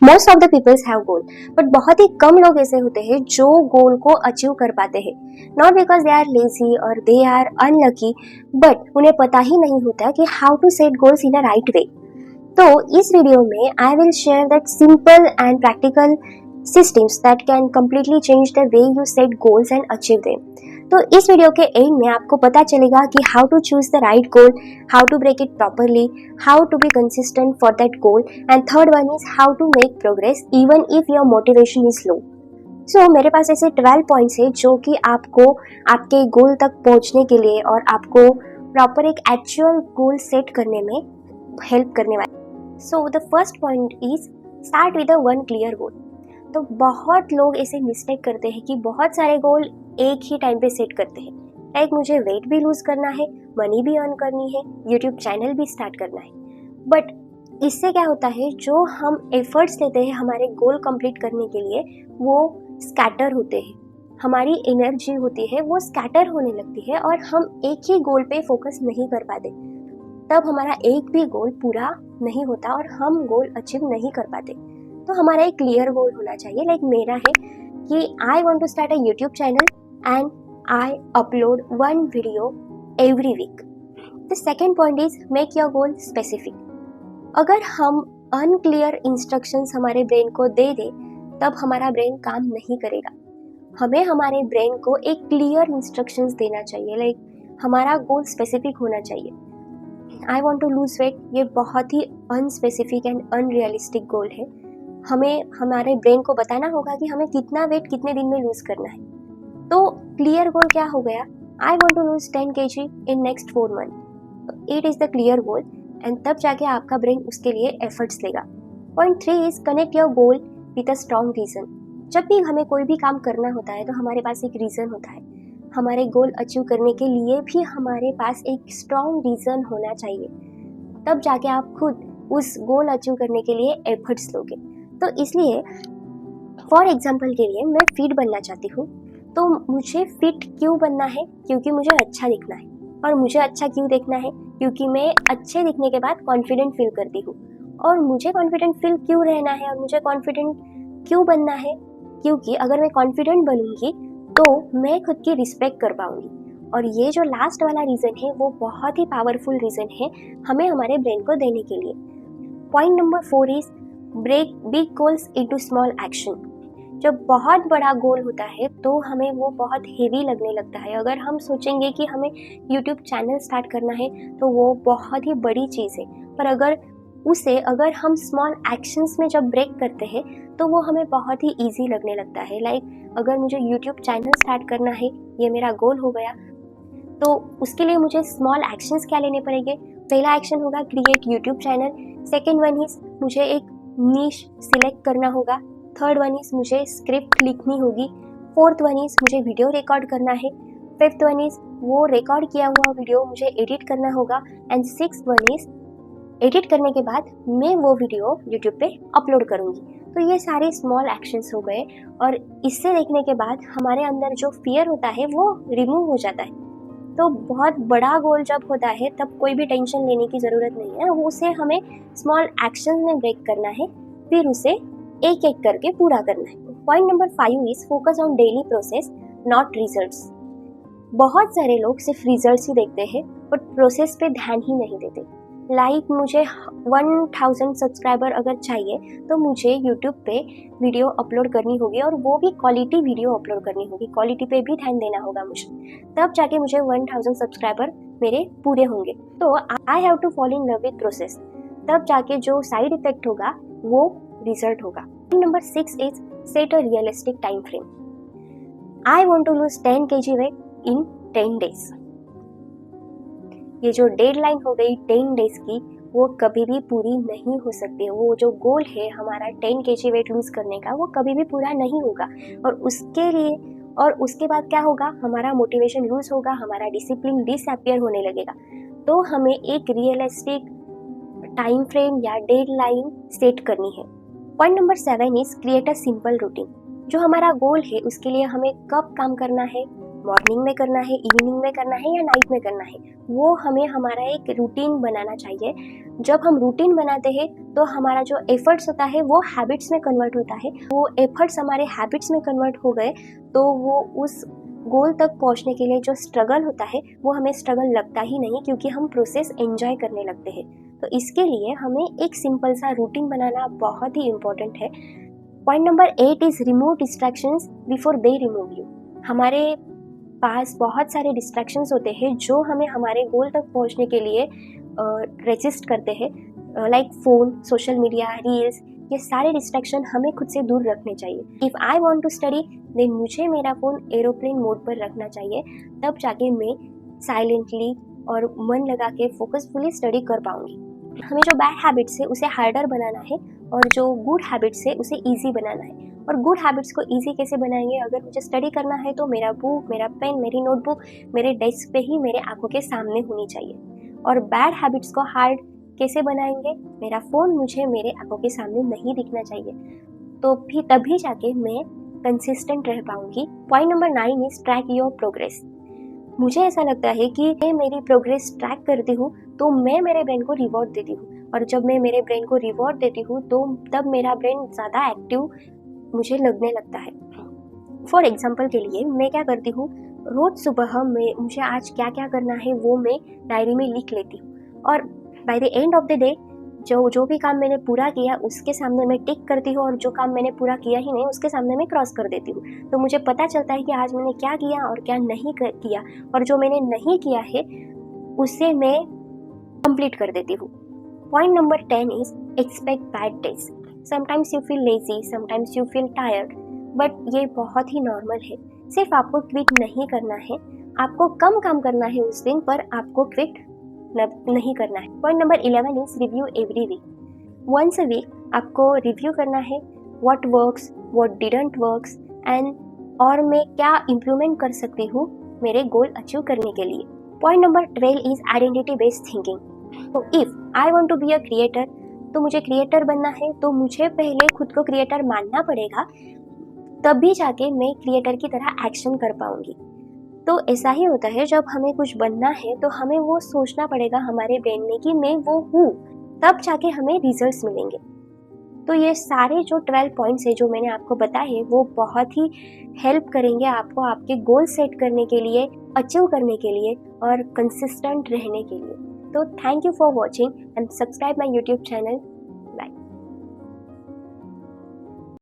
Most of the peoples have goal, but बहुत ही कम लोग ऐसे होते हैं जो गोल को अचीव कर पाते हैं। Not because they are lazy और दे आर अनलकी, बट उन्हें पता ही नहीं होता कि how to set goals in a right way. तो इस वीडियो में I will share that simple and practical systems that can completely change the way you set goals and achieve them. तो इस वीडियो के एंड में आपको पता चलेगा कि how to choose the right goal, how to break it properly, how to be consistent for that goal, and third one is how to make progress even if your motivation is low. So मेरे पास ऐसे 12 points है जो कि आपको आपके गोल तक पहुंचने के लिए और आपको प्रॉपर एक एक्चुअल गोल सेट करने में हेल्प करने वाले। So the first point is start with a one clear goal. तो बहुत लोग ऐसे मिस्टेक करते हैं कि बहुत सारे गोल एक ही टाइम पे सेट करते हैं। लाइक मुझे वेट भी लूज करना है, मनी भी अर्न करनी है, यूट्यूब चैनल भी स्टार्ट करना है। बट इससे क्या होता है, जो हम एफर्ट्स लेते हैं हमारे गोल कंप्लीट करने के लिए वो स्कैटर होते हैं। हमारी एनर्जी होती है वो स्कैटर होने लगती है और हम एक ही गोल पे फोकस नहीं कर पाते। तब हमारा एक भी गोल पूरा नहीं होता और हम गोल अचीव नहीं कर पाते। तो हमारा एक क्लियर गोल होना चाहिए। लाइक मेरा है कि I want to start a YouTube channel and I upload one video every week. The second point is make your goal specific. अगर हम अनक्लियर इंस्ट्रक्शंस हमारे ब्रेन को दे दे तब हमारा ब्रेन काम नहीं करेगा। हमें हमारे ब्रेन को एक क्लियर इंस्ट्रक्शंस देना चाहिए। लाइक हमारा गोल स्पेसिफिक होना चाहिए। I want to lose weight, ये बहुत ही अनस्पेसिफिक एंड अनरियलिस्टिक गोल है। हमें हमारे ब्रेन को बताना होगा कि हमें कितना वेट कितने दिन में लूज करना है। तो क्लियर गोल क्या हो गया, I want to lose 10 kg in next 4 month. It is the clear goal and तब जाके आपका ब्रेन उसके लिए एफर्ट्स लेगा। Point 3 is connect your goal with a strong reason. जब भी हमें कोई भी काम करना होता है तो हमारे पास एक रीजन होता है। हमारे गोल अचीव करने के लिए भी हमारे पास एक स्ट्रॉन्ग रीजन होना चाहिए। तब जाके आप खुद उस गोल अचीव करने के लिए एफर्ट्स लोगे। तो इसलिए फॉर एग्जाम्पल के लिए मैं फिट बनना चाहती हूँ। तो मुझे फिट क्यों बनना है, क्योंकि मुझे अच्छा दिखना है। और मुझे अच्छा क्यों दिखना है, क्योंकि मैं अच्छे दिखने के बाद कॉन्फिडेंट फील करती हूँ। और मुझे कॉन्फिडेंट फील क्यों रहना है और मुझे कॉन्फिडेंट क्यों बनना है, क्योंकि अगर मैं कॉन्फिडेंट बनूंगी तो मैं खुद की रिस्पेक्ट कर पाऊंगी। और ये जो लास्ट वाला रीजन है वो बहुत ही पावरफुल रीजन है हमें हमारे ब्रेन को देने के लिए। Point number 4 is break big goals into small action. जब बहुत बड़ा गोल होता है तो हमें वो बहुत हेवी लगने लगता है। अगर हम सोचेंगे कि हमें यूट्यूब चैनल स्टार्ट करना है तो वो बहुत ही बड़ी चीज़ है, पर अगर हम स्मॉल एक्शंस में जब ब्रेक करते हैं तो वो हमें बहुत ही ईजी लगने लगता है। लाइक अगर मुझे यूट्यूब चैनल स्टार्ट करना है, ये मेरा गोल हो गया, तो उसके लिए मुझे स्मॉल एक्शंस क्या लेने पड़ेंगे। पहला एक्शन होगा create YouTube channel. Second one is मुझे एक नीश सिलेक्ट करना होगा। थर्ड वन इज मुझे स्क्रिप्ट लिखनी होगी। फोर्थ वन इज मुझे वीडियो रिकॉर्ड करना है। फिफ्थ वन इज वो रिकॉर्ड किया हुआ वीडियो मुझे एडिट करना होगा। And six one is edit करने के बाद मैं वो वीडियो यूट्यूब पे अपलोड करूँगी। तो ये सारे स्मॉल एक्शंस हो गए और इससे देखने के बाद हमारे अंदर जो फियर होता है वो रिमूव हो जाता है। तो बहुत बड़ा गोल जब होता है तब कोई भी टेंशन लेने की ज़रूरत नहीं है, उसे हमें स्मॉल एक्शन में ब्रेक करना है, फिर उसे एक एक करके पूरा करना है। Point number 5 is focus on daily process not results. बहुत सारे लोग सिर्फ रिजल्ट्स ही देखते हैं बट प्रोसेस पे ध्यान ही नहीं देते। लाइक मुझे 1000 सब्सक्राइबर अगर चाहिए तो मुझे यूट्यूब पे वीडियो अपलोड करनी होगी और वो भी क्वालिटी वीडियो अपलोड करनी होगी। क्वालिटी पे भी ध्यान देना होगा मुझे, तब जाके मुझे 1000 सब्सक्राइबर मेरे पूरे होंगे। तो I have to follow in love with process, तब जाके जो साइड इफेक्ट होगा वो रिजल्ट होगा। Number 6 is set a realistic time frame. I want to lose 10 kg weight in 10 days। ये जो डेडलाइन हो गई 10 डेज की वो कभी भी पूरी नहीं हो सकती है। वो जो गोल है हमारा 10 kg वेट लूज करने का वो कभी भी पूरा नहीं होगा। और उसके बाद क्या होगा, हमारा मोटिवेशन लूज होगा, हमारा डिसिप्लिन डिसअपियर होने लगेगा। तो हमें एक रियलिस्टिक टाइम फ्रेम या डेडलाइन सेट करनी है। Point number 7 is create a simple routine. जो हमारा गोल है उसके लिए हमें कब काम करना है मॉर्निंग में करना है, इवनिंग में करना है या नाइट में करना है, वो हमें हमारा एक रूटीन बनाना चाहिए। जब हम रूटीन बनाते हैं तो हमारा जो एफर्ट्स होता है वो हैबिट्स में कन्वर्ट होता है। वो एफर्ट्स हमारे हैबिट्स में कन्वर्ट हो गए तो वो उस गोल तक पहुंचने के लिए जो स्ट्रगल होता है वो हमें स्ट्रगल लगता ही नहीं, क्योंकि हम प्रोसेस एंजॉय करने लगते हैं। तो इसके लिए हमें एक सिंपल सा रूटीन बनाना बहुत ही इम्पोर्टेंट है। Point number 8 is remove distractions before they remove you. हमारे पास बहुत सारे डिस्ट्रैक्शंस होते हैं जो हमें हमारे गोल तक पहुंचने के लिए रेजिस्ट करते हैं, like phone, social media, reels. ये सारे डिस्ट्रैक्शन हमें खुद से दूर रखने चाहिए। If I want to study then मुझे मेरा फ़ोन एरोप्लेन मोड पर रखना चाहिए, तब जाके मैं साइलेंटली और मन लगा के फोकसफुली स्टडी कर पाऊंगी। हमें जो बैड हैबिट्स है उसे हार्डर बनाना है और जो गुड हैबिट्स है उसे ईजी बनाना है। और गुड हैबिट्स को ईजी कैसे बनाएंगे? अगर मुझे स्टडी करना है तो मेरा बुक, मेरा पेन, मेरी नोटबुक मेरे डेस्क पे ही मेरे आंखों के सामने होनी चाहिए। और बैड हैबिट्स को हार्ड कैसे बनाएंगे? मेरा फ़ोन मुझे मेरे आंखों के सामने नहीं दिखना चाहिए, तो भी तभी जाके मैं कंसिस्टेंट रह पाऊंगी। Point number 9 is track your progress. मुझे ऐसा लगता है कि मैं मेरी प्रोग्रेस ट्रैक करती हूँ तो मैं मेरे ब्रेन को रिवॉर्ड देती हूँ, और जब मैं मेरे ब्रेन को रिवॉर्ड देती हूँ तो तब मेरा ब्रेन ज़्यादा एक्टिव मुझे लगने लगता है। फॉर एग्जाम्पल के लिए मैं क्या करती हूँ, रोज़ सुबह में मुझे आज क्या क्या करना है वो मैं डायरी में लिख लेती हूँ, और by the end of the day जो भी काम मैंने पूरा किया उसके सामने मैं टिक करती हूँ, और जो काम मैंने पूरा किया ही नहीं उसके सामने मैं क्रॉस कर देती हूँ। तो मुझे पता चलता है कि आज मैंने क्या किया और क्या नहीं किया, और जो मैंने नहीं किया है उसे मैं कंप्लीट कर देती हूँ। Point number 10 is expect bad days. Sometimes you feel lazy, sometimes you feel tired, but ये बहुत ही नॉर्मल है। सिर्फ आपको क्विट नहीं करना है, आपको कम काम करना है उस दिन, पर आपको क्विट नहीं करना है। Point number 11 is review every week. Once a week आपको रिव्यू करना है, what works, what didn't works, and और मैं क्या इम्प्रूवमेंट कर सकती हूँ मेरे गोल अचीव करने के लिए। Point number 12 is identity based thinking. तो if I want to be a creator, तो मुझे क्रिएटर बनना है तो मुझे पहले खुद को क्रिएटर मानना पड़ेगा, तभी जाके मैं क्रिएटर की तरह एक्शन कर पाऊंगी। तो ऐसा ही होता है, जब हमें कुछ बनना है तो हमें वो सोचना पड़ेगा हमारे ब्रेन में कि मैं वो हूँ, तब जाके हमें रिजल्ट्स मिलेंगे। तो ये सारे जो 12 पॉइंट्स है जो मैंने आपको बताए वो बहुत ही हेल्प करेंगे आपको आपके गोल सेट करने के लिए, अचीव करने के लिए और कंसिस्टेंट रहने के लिए। तो thank you for watching and subscribe my YouTube channel